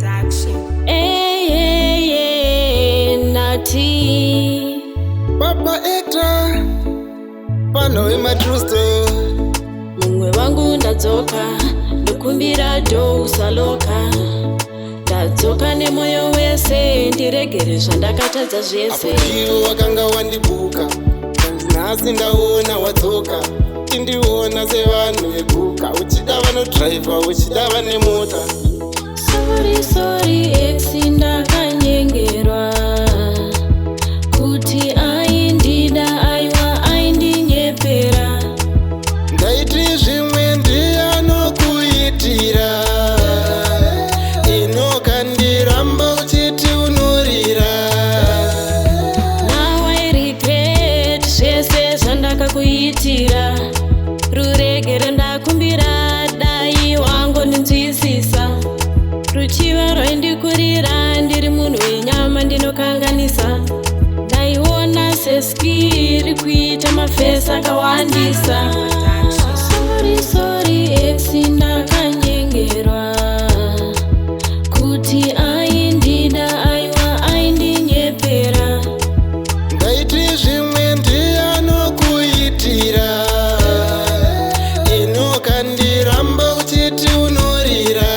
Production. Nati Papa Eta Pano ima true story. mumwe wangu ndadzoka ndokumbira do usaloka ndadzoka nemoyo wese ndiregere zvandakatadza zvese. Apo ndiwo wakanga wandibuka nhasi ndaona wadzoka tindiona sevanhu veguka uchida vanodhiraivha uchida vane mota. Sorry ex ndakanyengerwa kuti aindida aiwa aindinyepera ndaiti zvimwe ndiyanokuitira inokandiramba uchiti unorira. Now I regret zvese zvandakakuitira ruregere ndakumbira dai wangondinzwisisa ruchiva rwaindikurira ndiri munhu wenyama ndinokanganisa ndaiona seskiri kuita mafesi akawandisa. Sorry ex ndakanyengerwa kuti aindida aiwa aindinyepera ndaiti zvimwe ndiyanokuitira inokandiramba uchiti unorira.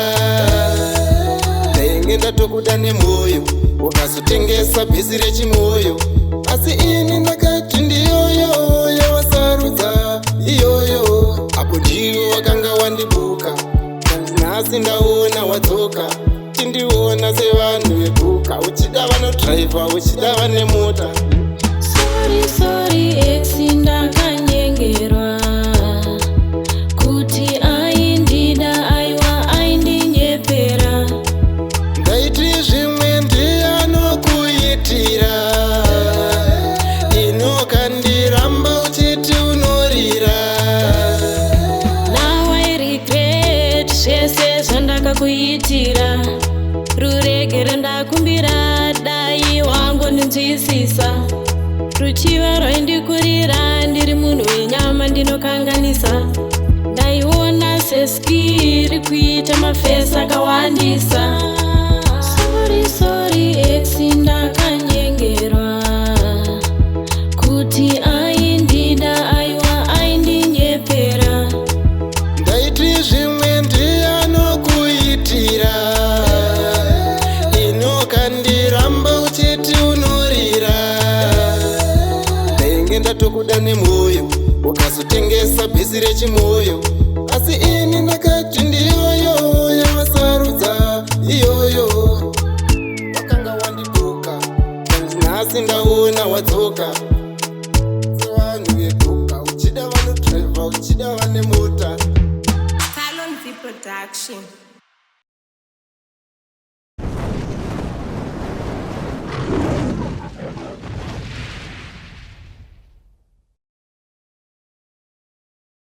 ndainge ndatokuda nemwoyo ukazotengesa bhesi rechimwoyo asi ini ndakati ndiyoyo yawasarudza iyoyo. apo ndiwo wakanga wandibuka nhasi ndaona wadzoka tindiona sevanhu veguka uchida vanodhiraivha uchida vane mota. Sorry ex ndakanyengerwa kuti aindida aiwa aindinyepera ndaiti zvimwe ndiyanokuitira inokandiramba uchiti unorira. Now I regret zvese zvandakakuitira ruregere ndakumbira dai wangondinzwisisa ruchiva rwaindikurira ndiri munhu wenyama ndinokanganisa ndaiona seskiri kuita mafesi akawandisa. Sorry ex ndakanyengerwa kuti aindida aiwa aindinyepera ndaiti zvimwe ndiyanokuitira inokandiramba uchiti unorira. ndainge ndatokuda nemwoyo ukazotengesa bhesi rechimwoyo asi ini ndakati ndiyoyo yavasarudza iyoyo. wakanga wandibuka nhasi ndaona wadzoka sevanhu veguka uchida vanodhiraivha uchida vane mota. Talon Production.